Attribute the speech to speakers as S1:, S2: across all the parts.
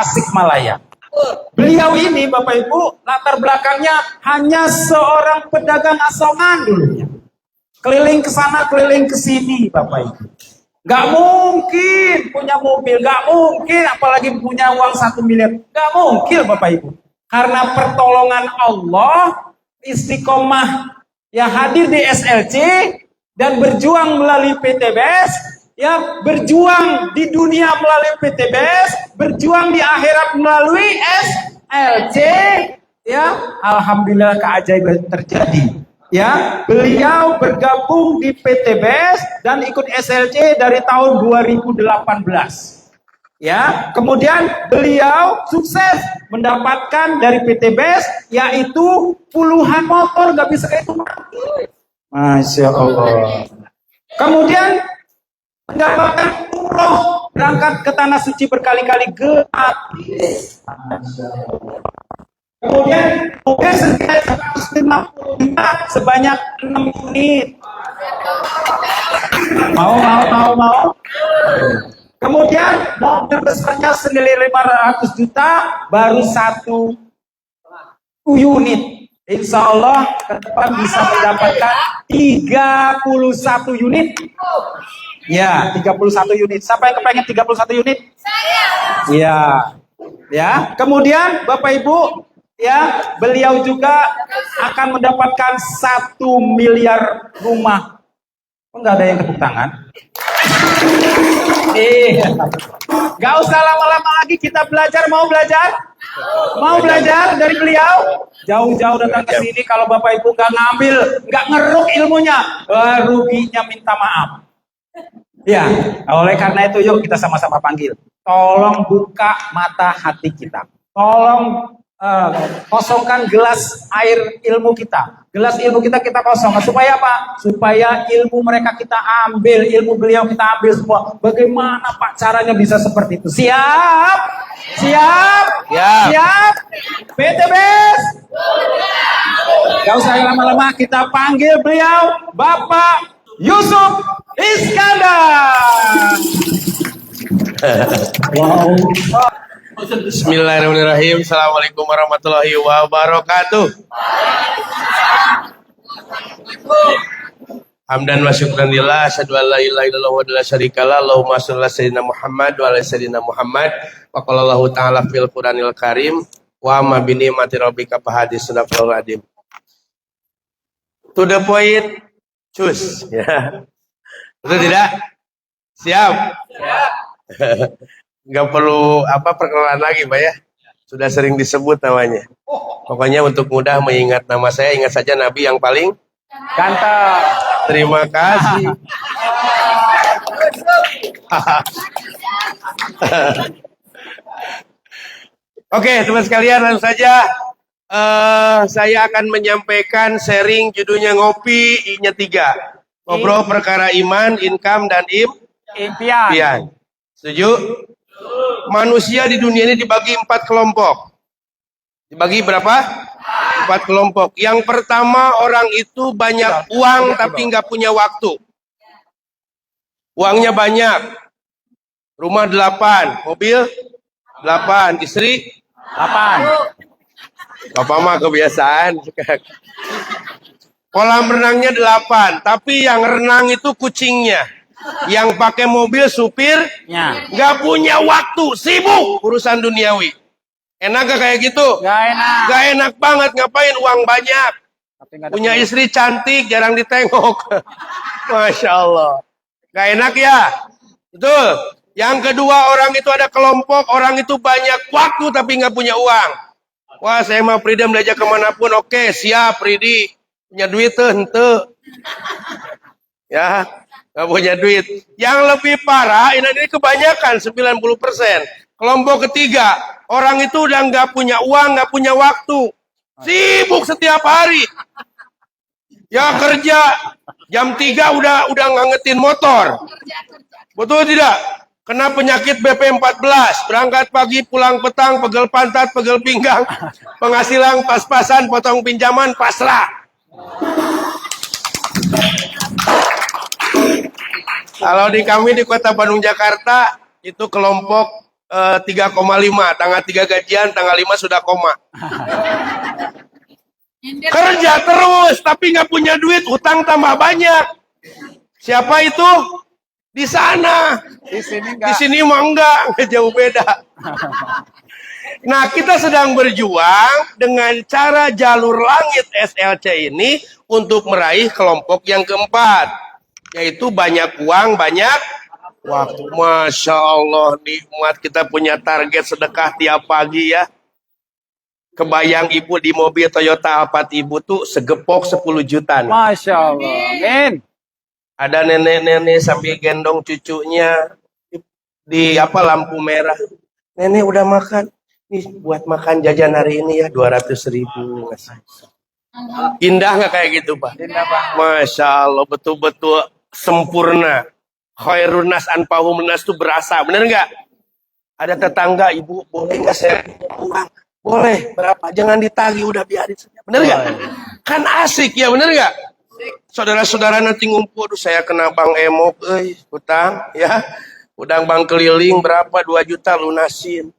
S1: Tasikmalaya. Beliau ini Bapak Ibu latar belakangnya hanya seorang pedagang asongan dulunya. Keliling ke sana, keliling ke sini Bapak Ibu. Gak mungkin punya mobil, gak mungkin apalagi punya uang 1 miliar. Gak mungkin Bapak Ibu. Karena pertolongan Allah, istiqomah ya hadir di SLC dan berjuang melalui PTBS. Ya, berjuang di dunia melalui PTBS, berjuang di akhirat melalui SLC, ya, alhamdulillah keajaiban terjadi. Ya, beliau bergabung di PTBS dan ikut SLC dari tahun 2018. Ya, kemudian beliau sukses mendapatkan dari PTBS yaitu puluhan motor, nggak bisa itu. Masya Allah. Kemudian mendapatkan umroh, berangkat ke tanah suci berkali-kali gratis. Kemudian mobil sekitar 155 sebanyak 6 unit. Mau. Kemudian mobil besarnya senilai 500 juta baru 1 unit. Insya Allah ke depan bisa mendapatkan 31 unit. Ya, 31 unit. Siapa yang kepengen 31 unit? Saya. Iya. Ya, kemudian Bapak Ibu, ya, beliau juga akan mendapatkan 1 miliar rumah. Kok nggak ada yang tepuk tangan? Gak usah lama-lama lagi, kita belajar. Mau belajar? Mau belajar dari beliau? Jauh-jauh datang ke sini. Kalau Bapak Ibu nggak ngambil, nggak ngeruk ilmunya, ruginya minta maaf. Ya, oleh karena itu yuk kita sama-sama panggil. Tolong buka mata hati kita. Tolong kosongkan gelas air ilmu kita. Gelas ilmu kita kosong. Supaya apa? Supaya ilmu mereka kita ambil, ilmu beliau kita ambil semua. Bagaimana Pak caranya bisa seperti itu? Siap? Siap? Siap? PTBS? Gak usah lama-lama, kita panggil beliau Bapak Yusuf Iskandar.
S2: Wow. Bismillahirrahmanirrahim. Assalamualaikum warahmatullahi wabarakatuh. Hamdan wa syukran lillah, asyhadu an la ilaha illallah wa la syarikalah, Allahumma shalli ala sayyidina Muhammad wa ala sayyidina Muhammad. Wa qala Allahu ta'ala fil Qur'anil Karim, wa ma bi ni'mati rabbika fahadits sadaqallahul adzim. To the point, cus. Ya. Betul tidak? Siap? Siap. Nggak perlu perkenalan lagi Pak ya. Sudah sering disebut namanya. Pokoknya untuk mudah mengingat nama saya, ingat saja Nabi yang paling
S1: Ganteng.
S2: Terima kasih. Oke teman sekalian, langsung saja saya akan menyampaikan sharing judulnya ngopi I-nya 3. Ngobrol perkara iman, income, dan impian. Setuju? Manusia di dunia ini dibagi 4 kelompok. Dibagi berapa? 4 kelompok. Yang pertama, orang itu banyak uang tapi nggak punya waktu. Uangnya banyak. Rumah 8, mobil 8, istri 8. Bapak mah kebiasaan. Kolam renangnya 8, tapi yang renang itu kucingnya. Yang pakai mobil supirnya. Nggak punya waktu, sibuk urusan duniawi. Enak gak kayak gitu? Gak enak banget, ngapain uang banyak. Punya istri cantik, jarang ditengok. Masya Allah. Gak enak ya? Betul. Yang kedua, orang itu ada kelompok, orang itu banyak waktu tapi nggak punya uang. Wah, saya mau Frida belajar kemanapun, oke, siap Fridi. Punya duit tuh, ente. Ya, nggak punya duit. Yang lebih parah, ini kebanyakan, 90%. Kelompok ketiga, orang itu udah nggak punya uang, nggak punya waktu. Sibuk setiap hari. Ya kerja, jam 3 udah ngangetin motor. Betul tidak? Kena penyakit BP14, berangkat pagi, pulang petang, pegel pantat, pegel pinggang, penghasilan pas-pasan, potong pinjaman, pasrah. Kalau di kami di Kota Bandung, Jakarta, itu kelompok 3,5. Tanggal 3 gajian, tanggal 5 sudah koma. Kerja terus, tapi nggak punya duit, utang tambah banyak. Siapa itu? Di sana.
S1: Di sini
S2: Di sini mah enggak jauh beda. Nah, kita sedang berjuang dengan cara jalur langit SLC ini untuk meraih kelompok yang keempat, yaitu banyak uang, banyak waktu. Masya Allah, nikmat kita punya target sedekah tiap pagi ya. Kebayang ibu di mobil Toyota Alphard ibu tuh segepok 10 juta.
S1: Masya Allah. Amin.
S2: Ada nenek-nenek sambil gendong cucunya di lampu merah. Nenek udah makan. Nih buat makan jajan hari ini ya 200.000. Indah nggak kayak gitu Pak?
S1: Indah, Pak.
S2: Masya Allah, betul-betul sempurna. Khairun nas anfa'uhum linnas tuh berasa, bener nggak? Ada tetangga, ibu boleh nggak saya uang? Boleh, berapa? Jangan ditagih, udah biarin saja. Bener nggak? Kan asik ya, bener nggak? Saudara-saudara nanti ngumpul, saya kena Bang Emok, utang ya. Udang Bang keliling berapa? 2 juta lunasin.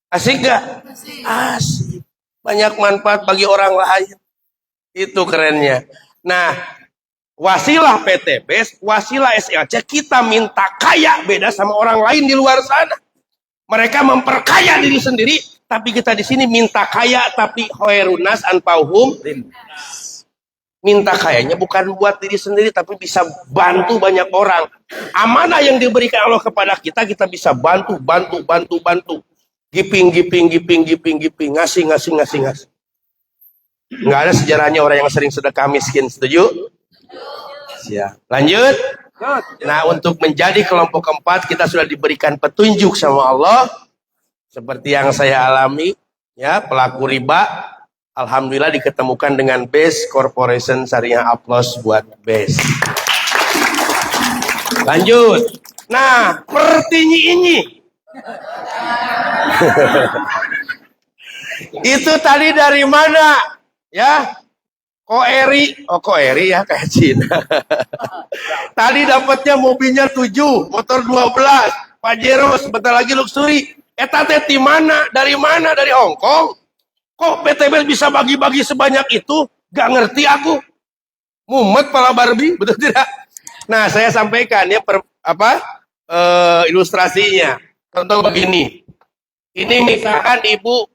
S2: Asik gak? Asik. Banyak manfaat bagi orang lain. Itu kerennya. Nah, wasilah PTB, wasilah SLC, kita minta kaya beda sama orang lain di luar sana. Mereka memperkaya diri sendiri, tapi kita di sini minta kaya, tapi khairunas anfa'uhum. Minta kayanya bukan buat diri sendiri, tapi bisa bantu banyak orang. Amanah yang diberikan Allah kepada kita, kita bisa bantu. Giping. Ngasih. Nggak ada sejarahnya orang yang sering sedekah miskin. Setuju? Siap. Lanjut. Nah, untuk menjadi kelompok keempat, kita sudah diberikan petunjuk sama Allah. Seperti yang saya alami. Ya, pelaku riba. Alhamdulillah diketemukan dengan BES Corporation Syariah. Aplaus buat BES. Lanjut. Nah, pertinyi ini. Itu tadi dari mana? Ya, Koeri ya kayak Cina. Tadi dapatnya mobilnya 7, motor 12, Pajero, sebentar lagi Luxury. Eta teh di mana? Dari mana? Dari Hong Kong. Kok PTB bisa bagi-bagi sebanyak itu? Gak ngerti aku. Mumet pala Barbie, betul tidak? Nah, saya sampaikan ya ilustrasinya. Contoh begini. Ini misalkan ibu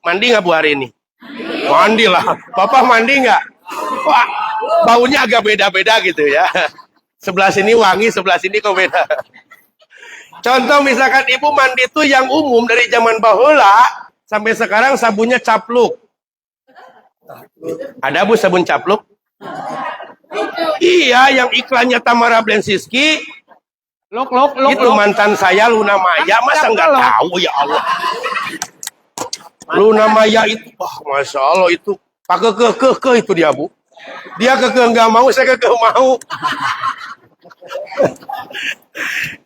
S2: mandi nggak Bu hari ini? Mandi lah. Bapak mandi nggak? Wah, baunya agak beda-beda gitu ya. Sebelah sini wangi, sebelah sini kok beda. Contoh misalkan ibu mandi itu yang umum dari zaman bahula sampai sekarang sabunnya capluk. Ada Bu sabun capluk? Iya, yang iklannya Tamara Blensiski. Itu mantan saya Luna Maya, masa nggak tahu ya Allah. Luna Maya itu, Masya Allah itu pakai kekeh itu dia Bu. Dia kekeh nggak mau, saya kekeh mau.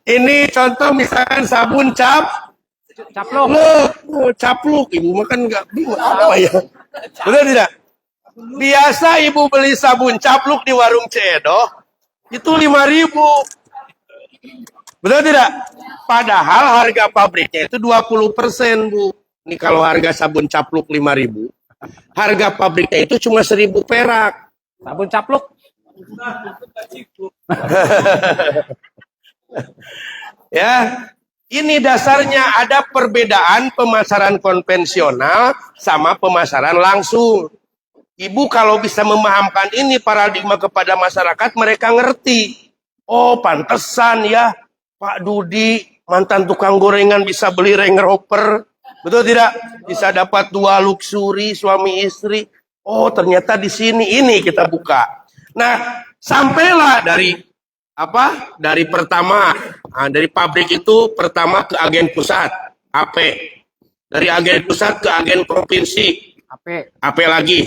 S2: Ini contoh misalkan sabun capluk. Capluk, ibu makan nggak bingung apa ya? Benar tidak? Biasa ibu beli sabun capluk di warung Cedoh itu 5.000. Betul tidak? Padahal harga pabriknya itu 20%, Bu. Ini kalau harga sabun capluk 5.000, harga pabriknya itu cuma 1.000 perak.
S1: Sabun capluk.
S2: Ya, ini dasarnya ada perbedaan pemasaran konvensional sama pemasaran langsung. Ibu kalau bisa memahamkan ini paradigma kepada masyarakat, mereka ngerti. Oh, pantesan ya Pak Dudi, mantan tukang gorengan bisa beli Range Rover. Betul tidak? Bisa dapat 2 luxury suami istri. Oh, ternyata di sini ini kita buka. Nah, sampailah dari Dari pertama, dari pabrik itu pertama ke agen pusat, AP. Dari agen pusat ke agen provinsi, AP lagi.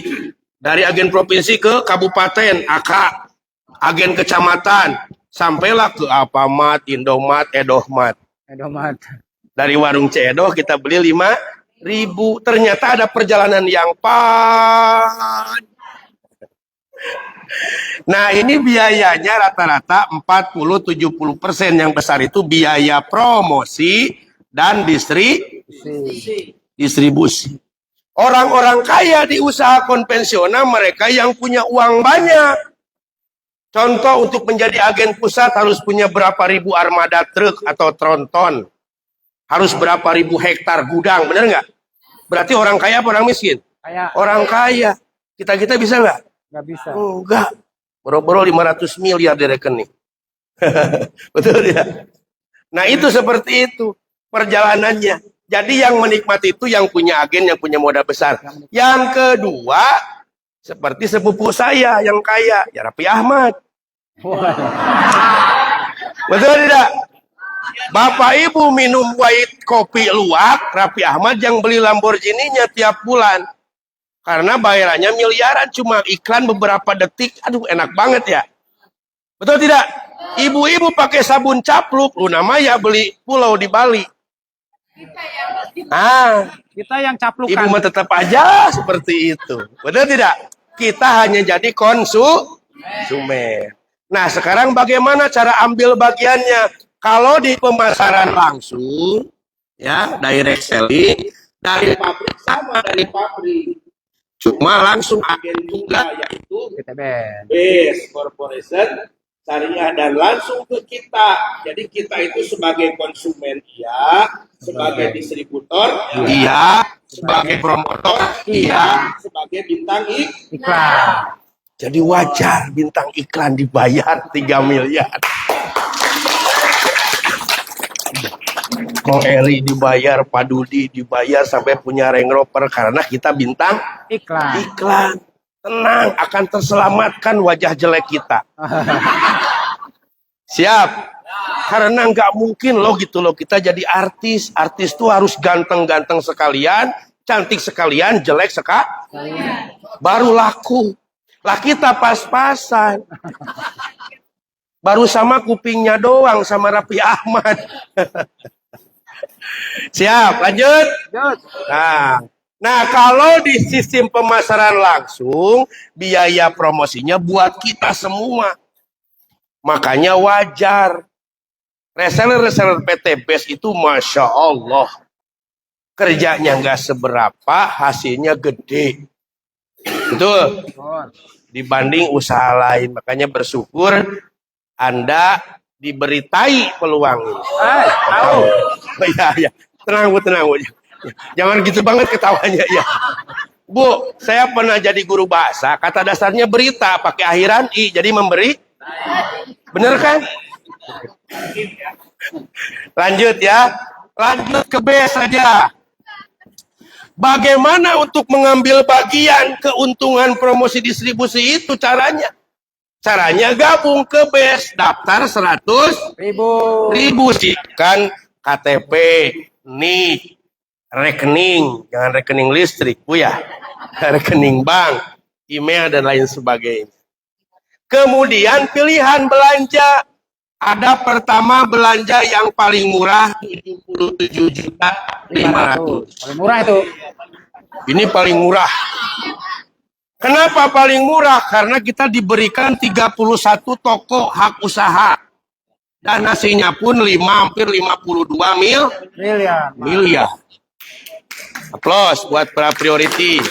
S2: Dari agen provinsi ke kabupaten, AK. Agen kecamatan, sampailah ke Alfamart, Indomaret, Edohmart. Dari warung Cedoh kita beli 5.000. Ternyata ada perjalanan yang panjang. Nah, ini biayanya rata-rata 40-70%. Yang besar itu biaya promosi, dan distribusi. Orang-orang kaya di usaha konvensional mereka yang punya uang banyak. Contoh, untuk menjadi agen pusat harus punya berapa ribu armada truk atau tronton. Harus berapa ribu hektar gudang, bener nggak? Berarti orang kaya apa orang miskin?
S1: Kaya.
S2: Orang kaya. Kita bisa nggak?
S1: Nggak bisa.
S2: Enggak. Boro-boro 500 miliar di rekening. Betul ya? Nah itu seperti itu perjalanannya. Jadi yang menikmati itu yang punya agen, yang punya modal besar. Yang kedua, seperti sepupu saya yang kaya, ya Raffi Ahmad. Betul tidak? Bapak Ibu minum white kopi luwak, Raffi Ahmad yang beli Lamborghini-nya tiap bulan. Karena bayarannya miliaran, cuma iklan beberapa detik. Aduh, enak banget ya. Betul tidak? Ibu-ibu pakai sabun capluk, Luna Maya beli pulau di Bali.
S1: Kita yang caplukan.
S2: Ibu mah tetap aja seperti itu. Betul tidak? Kita hanya jadi konsumen. Nah, sekarang bagaimana cara ambil bagiannya? Kalau di pemasaran langsung, ya, direct selling, dari pabrik sama dari pabrik. Cuma langsung agen tunggal, yaitu base corporation syariah, dan langsung ke kita. Jadi kita itu sebagai konsumen iya, sebagai distributor iya, sebagai promotor iya, sebagai bintang iklan. Jadi wajar bintang iklan dibayar 3 miliar. Ko Eri dibayar, Pak Dudi dibayar, sampai punya Range Rover karena kita bintang iklan. Tenang, akan terselamatkan wajah jelek kita. Siap? Karena nggak mungkin loh gitu loh kita jadi artis. Artis tuh harus ganteng-ganteng sekalian, cantik sekalian, jelek sekalian. Baru laku. Lah kita pas-pasan. Baru sama kupingnya doang sama Raffi Ahmad. Siap, lanjut. Nah, kalau di sistem pemasaran langsung, biaya promosinya buat kita semua. Makanya wajar. Reseller-reseller PT Best itu Masya Allah. Kerjanya nggak seberapa, hasilnya gede. Betul? Dibanding usaha lain. Makanya bersyukur Anda diberitai peluang ini. Ya. Tenang, Bu, tenang, Bu. Jangan gitu banget ketawanya ya. Bu, saya pernah jadi guru bahasa. Kata dasarnya berita, pakai akhiran i, jadi memberi. Bener kan? Lanjut ya. Lanjut ke B saja. Bagaimana untuk mengambil bagian keuntungan promosi distribusi itu caranya? Caranya gabung ke BES, daftar 100.000, siapkan KTP, NIK, rekening, jangan rekening listrik, Bu ya, rekening bank, email dan lain sebagainya. Kemudian pilihan belanja, ada pertama belanja yang paling murah 77.500.000.
S1: Paling murah itu.
S2: Ini paling murah. Kenapa paling murah? Karena kita diberikan 31 toko hak usaha. Dan hasilnya pun hampir 52 miliar. Aplaus buat para priority.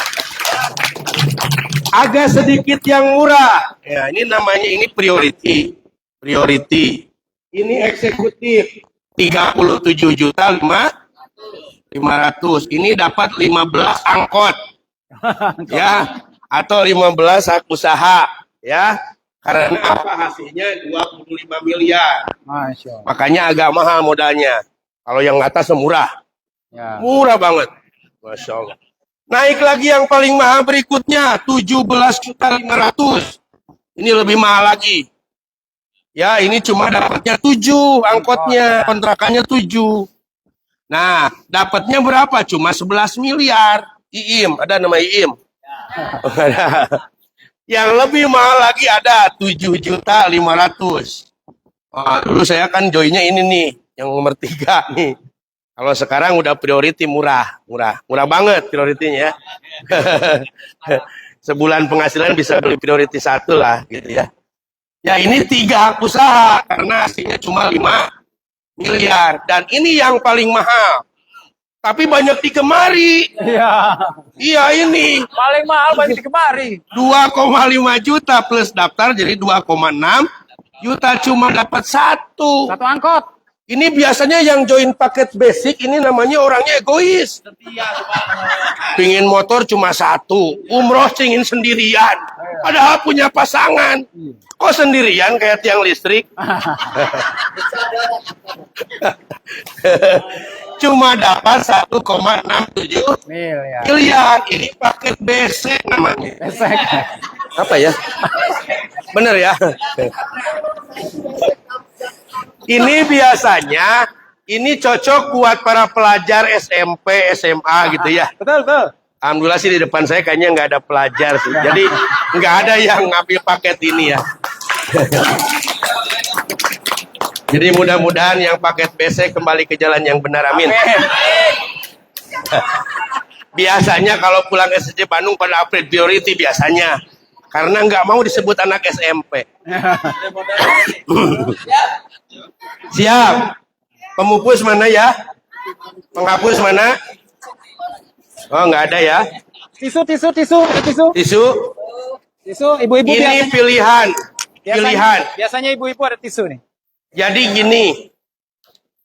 S2: Agak sedikit yang murah. Ya, ini namanya priority. Ini eksekutif 37.500.000. Ini dapat 15 angkot. Ya, atau 15 hak usaha, ya. Karena apa? Hasilnya 25 miliar.
S1: Masya Allah.
S2: Makanya agak mahal modalnya. Kalau yang atas murah.
S1: Ya.
S2: Murah banget. Masya Allah. Naik lagi yang paling mahal berikutnya 17.500.000. Ini lebih mahal lagi. Ya, ini cuma dapatnya 7 angkotnya, kontrakannya 7. Nah, dapatnya berapa? Cuma 11 miliar. IIM, ada nama IIM. Yang lebih mahal lagi ada 7.500.000. Dulu saya kan joinnya ini nih, yang nomor 3 nih. Kalau sekarang udah priority murah banget prioritinya ya. Sebulan penghasilan bisa beli priority 1 lah gitu ya. Ya ini 3 usaha karena hasilnya cuma 5 miliar. Dan ini yang paling mahal. Tapi banyak digemari.
S1: Iya.
S2: Iya ini.
S1: Paling mahal banyak kemari.
S2: 2,5 juta plus daftar jadi 2,6 juta cuma dapat satu.
S1: Satu angkot.
S2: Ini biasanya yang join paket basic ini namanya orangnya egois. Pingin motor cuma satu, umroh ingin sendirian. Padahal punya pasangan. Kok sendirian kayak tiang listrik? Cuma dapat 1,67 miliar. Ini paket basic namanya.
S1: Esek.
S2: Apa ya? Bener ya? Ini biasanya ini cocok buat para pelajar SMP, SMA gitu ya.
S1: Betul, betul.
S2: Alhamdulillah sih di depan saya kayaknya nggak ada pelajar sih. Jadi nggak ada yang ngambil paket ini ya. Jadi mudah-mudahan yang paket BC kembali ke jalan yang benar, amin. Biasanya kalau pulang SSC Bandung pada upgrade priority biasanya. Karena nggak mau disebut anak SMP. Siap. Pemupus mana ya? Penghapus mana? Oh, nggak ada ya.
S1: Tisu.
S2: Tisu.
S1: Ibu-ibu
S2: Ini pilihan.
S1: Biasanya ibu-ibu ada tisu nih.
S2: Jadi gini,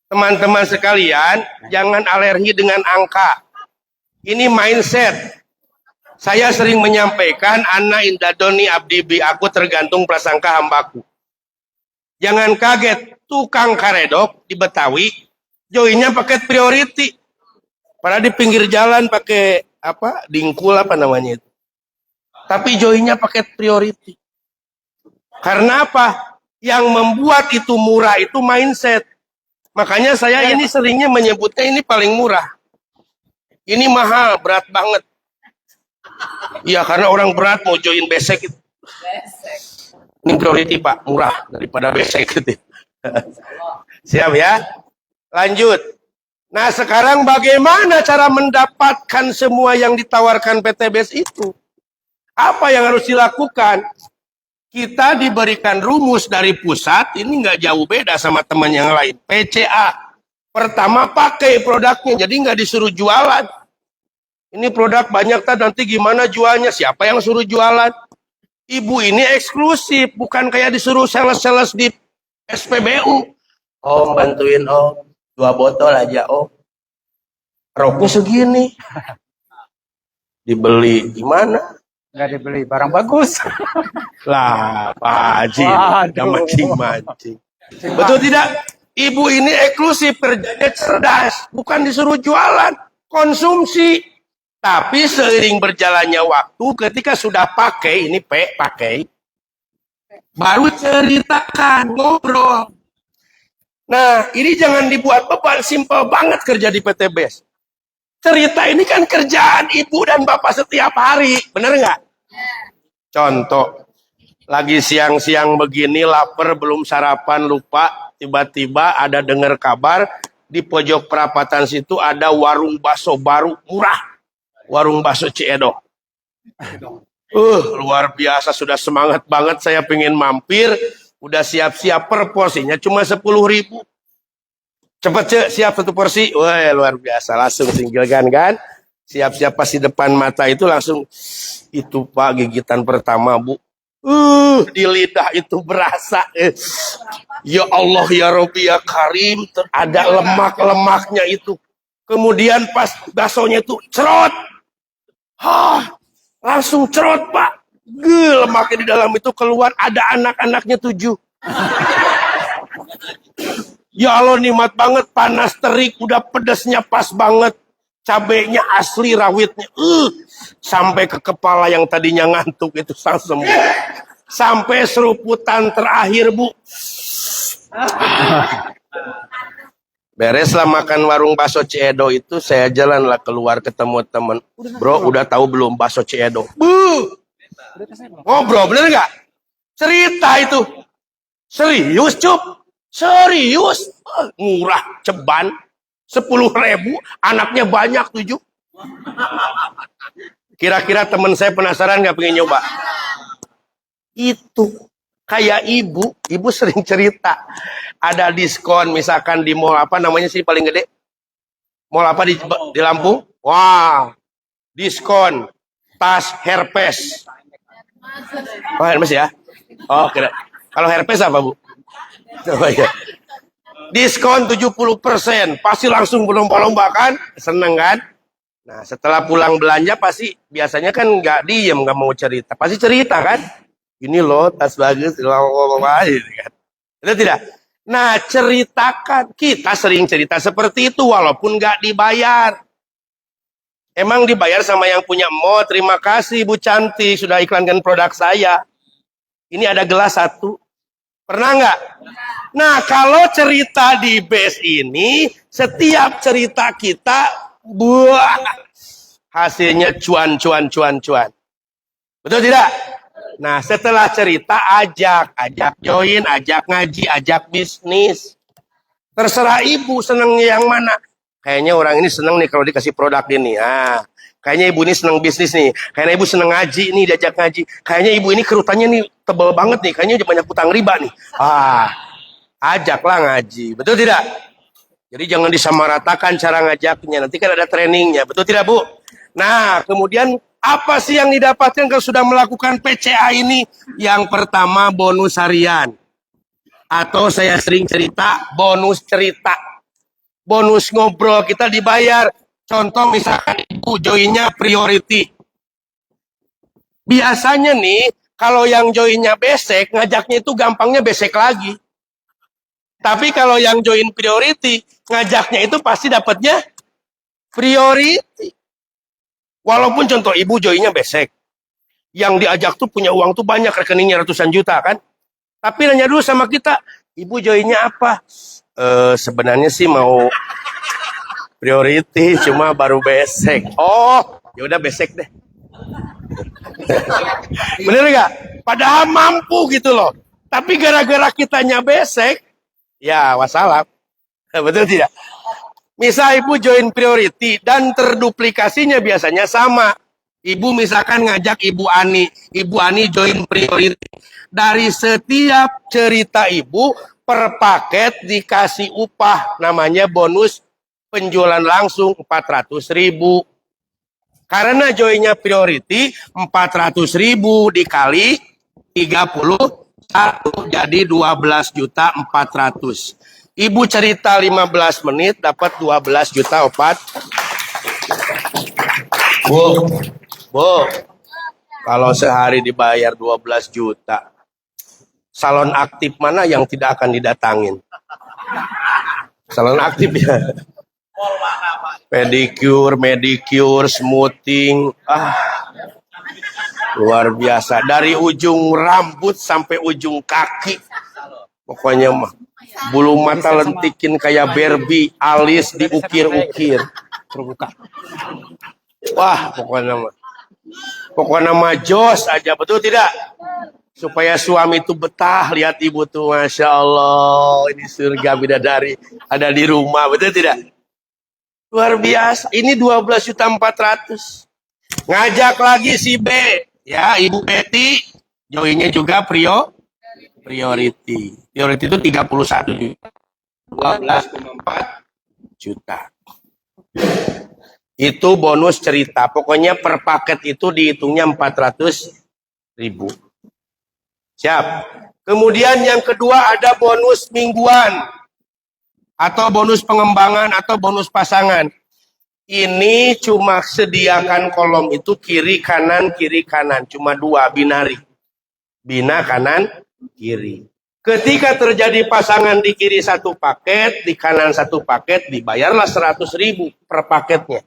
S2: teman-teman sekalian, jangan alergi dengan angka. Ini mindset. Saya sering menyampaikan, Ana indadoni abdi bi, aku tergantung prasangka hambaku. Jangan kaget, tukang karedok di Betawi, joinnya paket priority. Padahal di pinggir jalan pakai apa? Dingkul apa namanya itu. Tapi joinnya paket priority. Karena apa? Yang membuat itu murah itu mindset. Makanya saya ini seringnya menyebutnya ini paling murah. Ini mahal, berat banget. Iya, karena orang berat mau join basic itu. Ini priority Pak, murah daripada basic gitu. Siap ya? Lanjut. Nah sekarang bagaimana cara mendapatkan semua yang ditawarkan PTBS itu? Apa yang harus dilakukan? Kita diberikan rumus dari pusat, ini nggak jauh beda sama teman yang lain. PCA. Pertama pakai produknya, jadi nggak disuruh jualan. Ini produk banyak nanti gimana jualnya? Siapa yang suruh jualan? Ibu ini eksklusif, bukan kayak disuruh sales-sales di SPBU. Om bantuin om, 2 botol aja om. Roknya segini. Dibeli gimana?
S1: Nggak dibeli, barang bagus.
S2: Lah, Pak Haji, udah mancing-mancing. Betul tidak? Ibu ini eksklusif, kerjanya cerdas, bukan disuruh jualan, konsumsi. Tapi seiring berjalannya waktu, ketika sudah pakai, ini pakai, baru ceritakan, ngobrol. Nah, ini jangan dibuat beban, simpel banget kerja di PTBS. Cerita ini kan kerjaan ibu dan bapak setiap hari, bener nggak? Contoh, lagi siang-siang begini, lapar, belum sarapan, lupa, tiba-tiba ada dengar kabar, di pojok perapatan situ ada warung bakso baru, murah. Warung bakso Ciedo. Luar biasa, sudah semangat banget saya pengen mampir, udah siap-siap per porsinya cuma 10.000. Cepet Cek, siap 1 porsi. Wah, luar biasa, langsung singkirkan kan. Siap-siap pas di depan mata itu langsung, itu Pak gigitan pertama Bu. Di lidah itu berasa. Ya Allah ya Rabbi ya Karim, ada lemak-lemaknya itu. Kemudian pas baksonya itu cerot. Langsung cerot Pak. Lemaknya di dalam itu keluar, ada anak-anaknya 7. Ya Allah nikmat banget, panas terik, udah pedasnya pas banget. Cabenya asli, rawitnya. Sampai ke kepala yang tadinya ngantuk itu langsung. Sampai seruputan terakhir Bu. Bereslah makan warung bakso Ciedo itu, saya jalanlah keluar ketemu teman. Bro, udah tahu belum bakso Ciedo? Ngobrol, bener nggak? Cerita itu. Serius, Cup? Serius? Murah, ceban. 10.000, anaknya banyak 7. Kira-kira teman saya penasaran nggak pengen nyoba? Itu Kayak ibu sering cerita. Ada diskon misalkan di mall apa namanya sih paling gede? Mall apa di Lampung? Wah, diskon tas Herpes. Oh, Hermes ya? Oh, kira. Kalau Herpes apa, Bu? Oh, iya. Diskon 70%. Pasti langsung berlomba-lomba kan? Seneng kan? Nah, setelah pulang belanja pasti biasanya kan nggak diem, nggak mau cerita. Pasti cerita kan? Ini loh tas bagus, gitu kan? Itu tidak? Nah, ceritakan. Kita sering cerita seperti itu walaupun nggak dibayar. Emang dibayar sama yang punya mall. Terima kasih Bu Cantik sudah iklankan produk saya. Ini ada gelas 1. Pernah nggak? Nah, kalau cerita di base ini, setiap cerita kita, buah, hasilnya cuan. Betul tidak? Nah, setelah cerita, ajak join, ajak ngaji, ajak bisnis. Terserah ibu seneng yang mana. Kayaknya orang ini seneng nih kalau dikasih produk ini. Ah, kayaknya ibu ini seneng bisnis nih. Kayaknya ibu seneng ngaji nih, diajak ngaji. Kayaknya ibu ini kerutannya nih tebal banget nih. Kayaknya udah banyak utang riba nih. Ah, ajaklah ngaji. Betul tidak? Jadi jangan disamaratakan cara ngajaknya. Nanti kan ada trainingnya. Betul tidak, Bu? Nah, kemudian apa sih yang didapatkan kalau sudah melakukan PCA ini? Yang pertama bonus harian. Atau saya sering cerita, bonus cerita. Bonus ngobrol kita dibayar. Contoh misalkan ibu joinnya priority. Biasanya nih, kalau yang joinnya besek, ngajaknya itu gampangnya besek lagi. Tapi kalau yang join priority, ngajaknya itu pasti dapatnya priority. Walaupun contoh ibu joinnya besek. Yang diajak tuh punya uang tuh banyak, rekeningnya ratusan juta kan. Tapi nanya dulu sama kita, ibu joinnya apa? Sebenarnya sih mau priority, cuma baru besek. Oh, ya udah besek deh. Bener nggak? Padahal mampu gitu loh. Tapi gara-gara kitanya besek, ya wassalam. Betul tidak? Misal ibu join priority dan terduplikasinya biasanya sama. Ibu misalkan ngajak Ibu Ani join priority. Dari setiap cerita ibu, per paket dikasih upah, namanya bonus penjualan langsung 400.000. Karena joinnya priority, 400.000 dikali 31 jadi 12.400.000. Ibu cerita 15 menit dapat 12 juta opat. Bu, kalau sehari dibayar 12 juta, salon aktif mana yang tidak akan didatangin? Salon aktif ya. Pedicure, smoothing, luar biasa. Dari ujung rambut sampai ujung kaki, pokoknya mah. Bulu mata lentikin kayak Barbie, alis diukir-ukir. Terbuka. Wah, pokoknya mah jos aja, betul tidak? Supaya suami itu betah lihat ibu tuh, Masya Allah, ini surga bidadari ada di rumah, betul tidak? Luar biasa, ini 12.400.000. Ngajak lagi si B, ya Ibu Betty, joinnya juga priority. Priority itu 31 juta. 12,4 juta. Itu bonus cerita. Pokoknya per paket itu dihitungnya 400.000. Siap. Kemudian yang kedua ada bonus mingguan. Atau bonus pengembangan atau bonus pasangan. Ini cuma sediakan kolom itu kiri kanan. Cuma 2 binari. Bina kanan kiri. Ketika terjadi pasangan di kiri 1 paket, di kanan 1 paket, dibayarlah 100.000 per paketnya.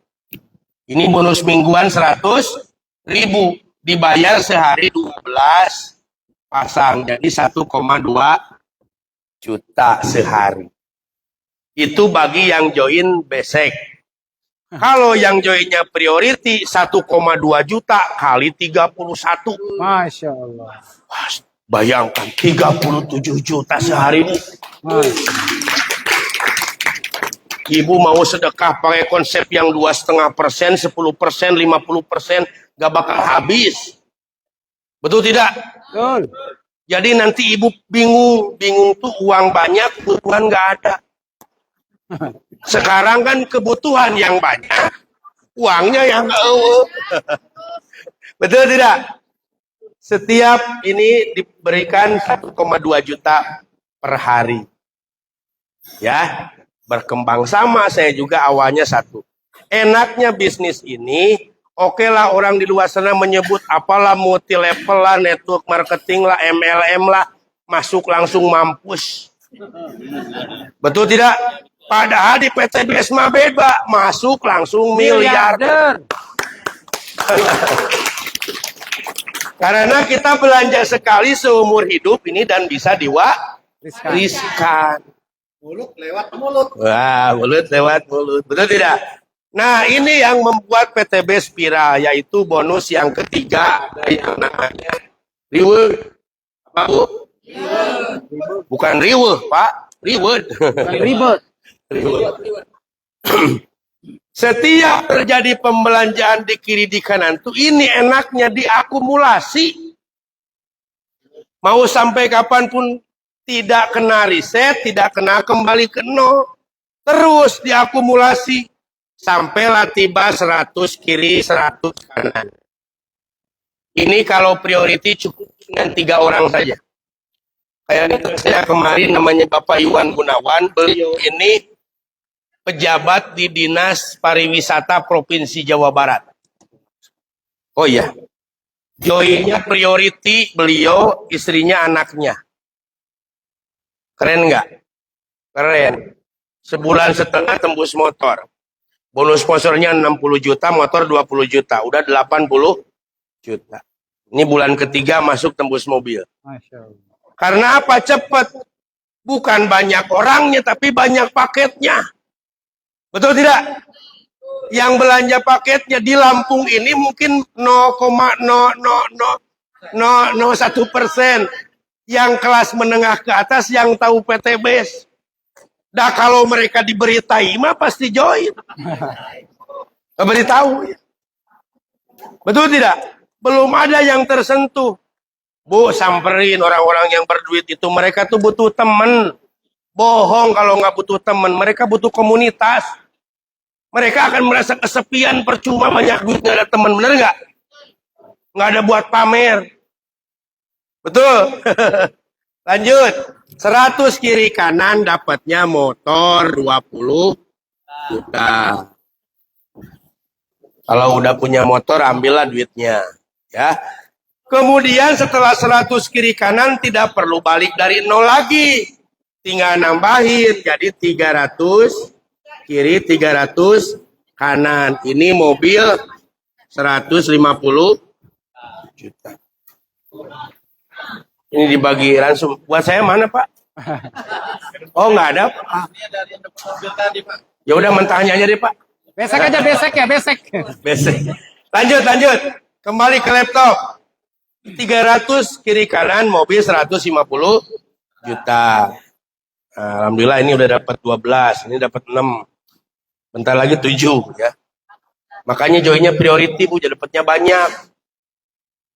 S2: Ini bonus mingguan 100.000. Dibayar sehari 12 pasang. Jadi 1,2 juta sehari. Itu bagi yang join besek. Kalau yang joinnya priority 1,2 juta kali 31.
S1: Masya Allah.
S2: Bayangkan 37 juta sehari ini. Ibu mau sedekah pakai konsep yang 2,5%, 10%, 50%, gak bakal habis. Betul tidak?
S1: Betul.
S2: Jadi nanti ibu bingung tuh uang banyak, kebutuhan nggak ada. Sekarang kan kebutuhan yang banyak, uangnya yang betul tidak? Setiap ini diberikan 1,2 juta per hari. Ya, berkembang sama saya juga awalnya 1. Enaknya bisnis ini, oke lah orang di luar sana menyebut apalah multi level lah, network marketing lah, MLM lah, masuk langsung mampus. Betul tidak? Padahal di PTBS mah beda, masuk langsung miliarder. Karena kita belanja sekali seumur hidup ini dan bisa diwariskan.
S3: Mulut lewat mulut.
S2: Wah, mulut lewat mulut. Betul tidak? Nah, ini yang membuat PTB Spira, yaitu bonus yang ketiga yang namanya reward. Apa, Bu? Bukan reward, Pak. Reward.
S1: Ribet.
S2: Setiap terjadi pembelanjaan di kiri di kanan tuh ini enaknya diakumulasi. Mau sampai kapanpun tidak kena riset, tidak kena kembali ke nol. Terus diakumulasi. Sampailah tiba 100 kiri, 100 kanan. Ini kalau priority cukup dengan 3 orang saja. Kayak saya kemarin namanya Bapak Iwan Gunawan, beliau ini pejabat di Dinas Pariwisata Provinsi Jawa Barat. Oh iya, joinnya priority beliau, istrinya, anaknya. Keren nggak? Keren. Sebulan setengah tembus motor. Bonus sponsornya 60 juta, motor 20 juta. Udah 80 juta. Ini bulan ketiga masuk tembus mobil.
S1: Masya Allah.
S2: Karena apa? Cepat. Bukan banyak orangnya, tapi banyak paketnya. Betul tidak? Yang belanja paketnya di Lampung ini mungkin 0,00001%. Yang kelas menengah ke atas yang tahu PTBS. Dah kalau mereka diberitai mah pasti join. Beritahu. Betul tidak? Belum ada yang tersentuh. Bu, samperin orang-orang yang berduit itu. Mereka tuh butuh teman. Bohong kalau nggak butuh teman. Mereka butuh komunitas. Mereka akan merasa kesepian, percuma banyak duit, nggak ada teman. Bener nggak? Nggak ada buat pamer. Betul. Lanjut. 100 kiri kanan dapatnya motor 20 juta. Kalau udah punya motor, ambillah duitnya. Ya. Kemudian setelah 100 kiri kanan tidak perlu balik dari nol lagi. Tinggal nambahin jadi 300 kiri 300 kanan. Ini mobil 150 juta. Ini dibagi langsung. Buat saya mana, Pak? Oh, nggak ada, Pak. Ya udah mentahnya aja deh, Pak.
S1: Besek aja, besek ya, besek.
S2: Besek. Lanjut. Kembali ke laptop. 300 kiri kanan, mobil 150 juta. Nah, alhamdulillah ini udah dapat 12, ini dapat 6. Bentar lagi 7 ya. Makanya joinnya priority, Bu, jadi dapatnya banyak.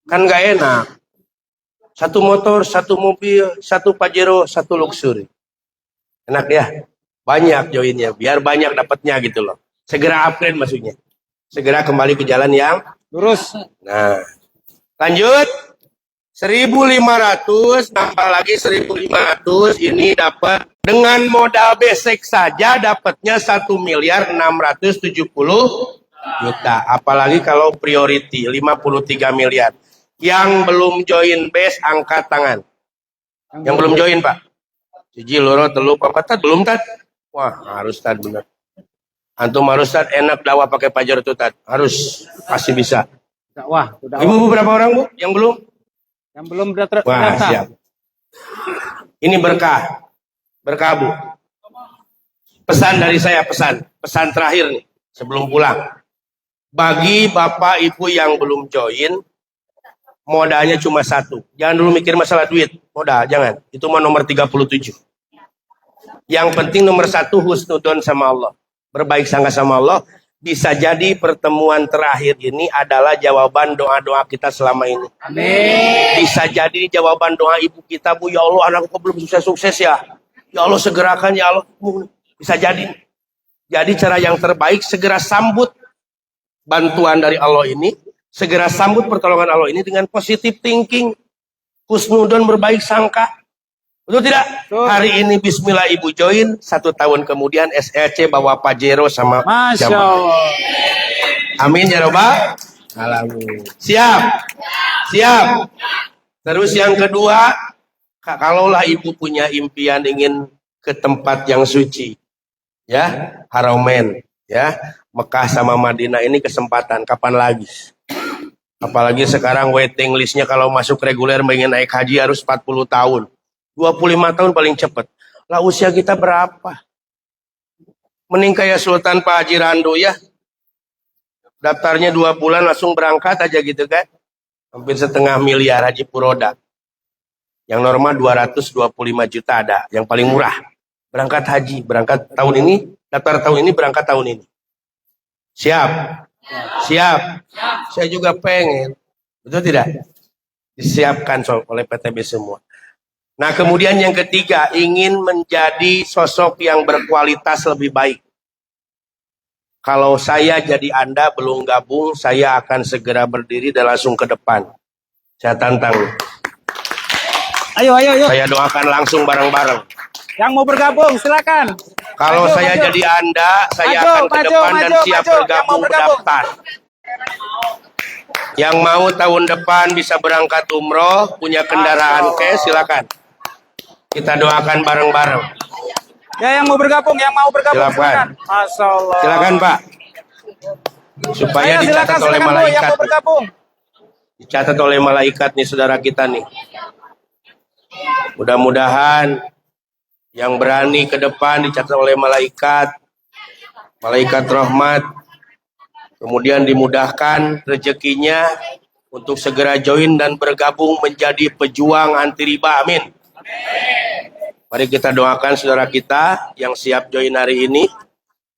S2: Kan nggak enak. 1 motor, 1 mobil, 1 Pajero, 1 luxury. Enak ya? Banyak joinnya, biar banyak dapatnya gitu loh. Segera upgrade maksudnya. Segera kembali ke jalan yang
S1: Lurus.
S2: nah. Lanjut, 1.500, nambah lagi 1.500, ini dapat dengan modal basic saja dapatnya 1.670 juta. Apalagi kalau priority 53 miliar. Yang belum join base angkat tangan. Yang belum join, Pak. Siji loro telu papat tad belum tad. Wah, harus tad bener. Antum harus tad, enak dakwah pakai Pajero tuh tad. Harus pasti bisa.
S1: Wah, udah.
S2: Ibu berapa orang, Bu? Yang belum?
S1: Yang belum udah
S2: Wah, siap. Ini berkah. Berkah, Bu. Pesan dari saya, pesan terakhir nih sebelum pulang. Bagi Bapak Ibu yang belum join, modalnya cuma 1. Jangan dulu mikir masalah duit. Modal, jangan. Itu mah nomor 37. Yang penting nomor 1 husnudon sama Allah. Berbaik sangka sama Allah. Bisa jadi pertemuan terakhir ini adalah jawaban doa-doa kita selama ini.
S1: Amin.
S2: Bisa jadi jawaban doa ibu kita, Bu, ya Allah anakku belum sukses-sukses ya. Ya Allah segerakan ya Allah. Bisa jadi. Jadi cara yang terbaik segera sambut bantuan dari Allah ini. Segera sambut pertolongan Allah ini dengan positive thinking. Husnudon berbaik sangka. Betul tidak?
S1: Betul.
S2: Hari ini bismillah ibu join. 1 tahun kemudian SLC bawa Pajero sama
S1: Masya
S2: jamaah.
S1: Allah.
S2: Amin ya Rabbal Alamin. Siap? Siap? Terus yang kedua, kalaulah ibu punya impian ingin ke tempat yang suci, ya, Haramain, ya, Mekah sama Madinah ini kesempatan. Kapan lagi? Apalagi sekarang waiting listnya kalau masuk reguler ingin naik haji harus 40 tahun. 25 tahun paling cepat. Lah usia kita berapa? Mending kayak Sultan Pak Haji Rando ya. Daftarnya 2 bulan langsung berangkat aja gitu kan. Hampir 1,5 miliar haji Puroda. Yang normal 225 juta ada. Yang paling murah. Berangkat haji. Berangkat tahun ini. Daftar tahun ini, berangkat tahun ini. Siap? Siap? Saya juga pengen. Betul tidak? Disiapkan oleh PTB semua. Nah kemudian yang ketiga, ingin menjadi sosok yang berkualitas lebih baik. Kalau saya jadi Anda belum gabung, saya akan segera berdiri dan langsung ke depan. Saya tantang.
S1: Ayo.
S2: Saya doakan langsung bareng-bareng.
S1: Yang mau bergabung silakan.
S2: Kalau
S1: Maju,
S2: saya
S1: maju.
S2: jadi Anda, saya
S1: Maju,
S2: akan ke
S1: maju,
S2: depan dan
S1: maju,
S2: siap
S1: maju. Yang mau
S2: bergabung
S1: bergabung.
S2: berdaftar. Yang mau tahun depan bisa berangkat umroh, punya kendaraan cash, silakan. Kita doakan bareng-bareng.
S1: Ya yang mau bergabung
S2: Silakan.
S1: silakan. Masya Allah.
S2: Silakan Pak. Supaya
S1: Ayo,
S2: dicatat oleh
S1: Bu, yang
S2: malaikat.
S1: mau bergabung.
S2: Dicatat oleh malaikat nih saudara kita nih. Mudah-mudahan yang berani ke depan dicatat oleh malaikat. Malaikat rahmat. Kemudian dimudahkan rezekinya untuk segera join dan bergabung menjadi pejuang anti riba. Amin. Mari kita doakan saudara kita yang siap join hari ini.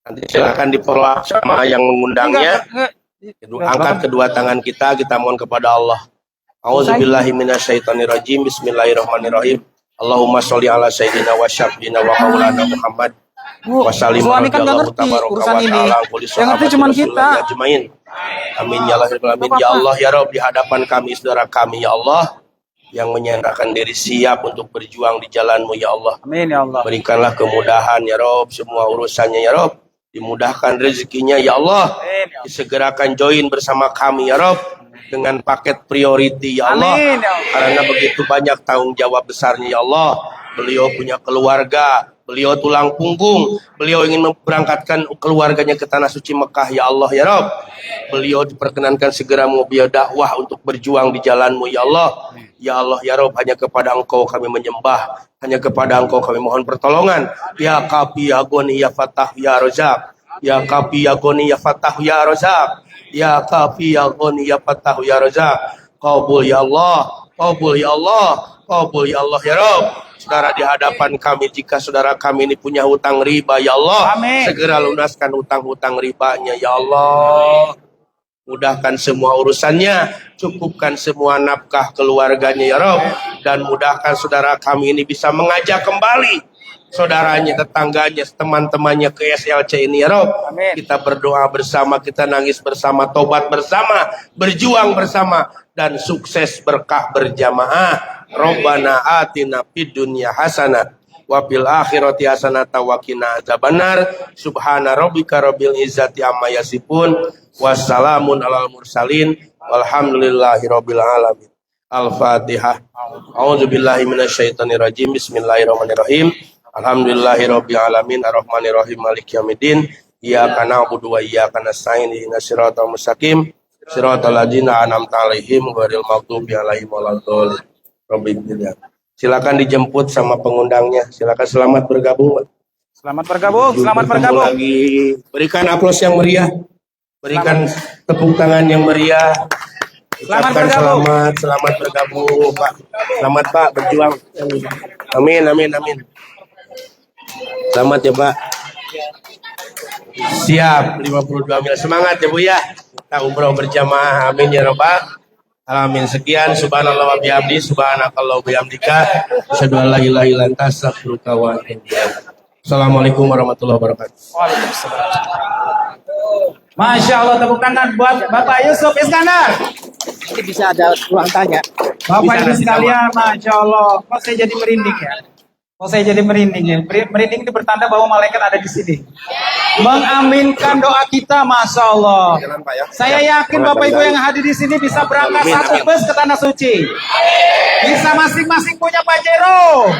S2: Nanti silakan diperlah sama yang mengundangnya. Angkat kedua tangan kita mohon kepada Allah. Auzubillahi minasyaitonirrajim. Bismillahirrahmanirrahim. Allahumma sholli ala sayyidina wa syafiina wa maulana Muhammad.
S1: Bu, suami kan nggak ngerti urusan ini. Yang ngerti cuma kita.
S2: Amin ya Allah. Amin ya Allah ya Rabb, di hadapan kami saudara kami ya Allah yang menyerahkan diri siap untuk berjuang di jalan-Mu ya Allah.
S1: Amin ya Allah.
S2: Berikanlah kemudahan ya Rob, semua urusannya ya Rob. Dimudahkan rezekinya ya Allah. Disegerakan join bersama kami ya Rob. Dengan paket priority ya Allah.
S1: Amin, ya Allah.
S2: Karena begitu banyak tanggung jawab besarnya ya Allah. Beliau punya keluarga. Beliau tulang punggung. Beliau ingin memberangkatkan keluarganya ke Tanah Suci Mekah ya Allah ya Rob. Beliau diperkenankan segera mobil dakwah untuk berjuang di jalan-Mu ya Allah. Ya Allah ya Rob, hanya kepada Engkau kami menyembah. Hanya kepada Engkau kami mohon pertolongan. Ya Kafi ya Goni ya Fatah ya Rozak. Ya Kafi ya Goni ya Fatah ya Rozak. Ya Kafi ya Goni ya Fatah ya Rozak. Qabul ya Allah. Qabul ya Allah. Qabul ya Allah ya Rob. Saudara di hadapan kami, jika saudara kami ini punya hutang riba ya Allah,
S1: Amin.
S2: segera lunaskan hutang-hutang ribanya ya Allah. Mudahkan semua urusannya, cukupkan semua nafkah keluarganya ya Rob, dan mudahkan saudara kami ini bisa mengajak kembali saudaranya, tetangganya, teman-temannya ke SLC ini ya Rob.
S1: Amin.
S2: Kita berdoa bersama, kita nangis bersama, tobat bersama, berjuang bersama, dan sukses berkah berjamaah. Rabbana atina fid dunya hasanah wa fil akhirati hasanah wa qina adzabannar. Subhana rabbika rabbil izzati amma yasifun. Wassalamun alal mursalin. Walhamdulillahi rabbil alamin. Al-Fatihah. A'udzubillahi minasyaitonir rajim. Bismillahirrahmanirrahim. Alhamdulillahi rabbil alamin. Arrahmanirrahim. Maliki yaumiddin. Iyyaka na'budu wa iyyaka nasta'in. Ihdinas siratal mustaqim. Siratal ladzina an'amta 'alaihim ghairil maghdubi 'alaihim waladdallin. Silakan dijemput sama pengundangnya. Silakan selamat bergabung.
S1: Selamat bergabung, selamat
S2: Bertemu
S1: bergabung.
S2: lagi. Berikan aplaus yang meriah. Berikan tepuk tangan yang meriah.
S1: Selamat
S2: Ucapkan
S1: bergabung.
S2: selamat bergabung Pak. Selamat Pak berjuang. Amin amin amin. Selamat ya Pak. Siap, 52 miliar. Semangat ya Bu ya. Kita umroh berjamaah. Amin ya Rabbal alamin. Sekian, subhanallah wa bihamdi, subhanakallah wa bihamdika, asyhadu an la ilaha illa anta, astaghfiruka wa atubu ilaik. Assalamualaikum warahmatullahi wabarakatuh.
S1: Masya Allah, tepuk tangan buat Bapak Yusuf Iskandar.
S4: Nanti bisa ada ruang tanya.
S1: Bapak Ibu sekalian, Masya Allah. Kok saya jadi merinding ya? Kok saya jadi merinding ya? Merinding itu bertanda bahwa malaikat ada di sini. Mengaminkan doa kita, Masya Allah. Saya yakin Bapak Ibu yang hadir di sini bisa berangkat satu bus ke Tanah Suci. Bisa masing-masing punya Pajero.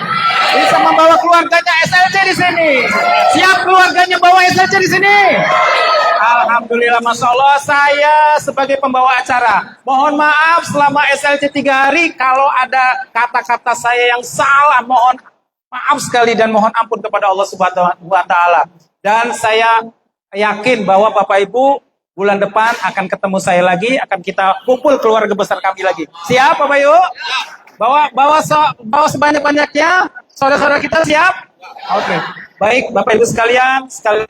S1: Bisa membawa keluarganya SLC di sini. Siap keluarganya bawa SLC di sini? Alhamdulillah, Masya Allah. Saya sebagai pembawa acara, mohon maaf selama SLC 3 hari kalau ada kata-kata saya yang salah, mohon maaf sekali dan mohon ampun kepada Allah Subhanahu wa Ta'ala. Dan saya yakin bahwa Bapak Ibu bulan depan akan ketemu saya lagi, akan kita kumpul keluarga besar kami lagi. Siap Bapak Ibu? Bawa sebanyak-banyaknya. Saudara-saudara kita siap? Oke. Baik Bapak Ibu sekalian, sekali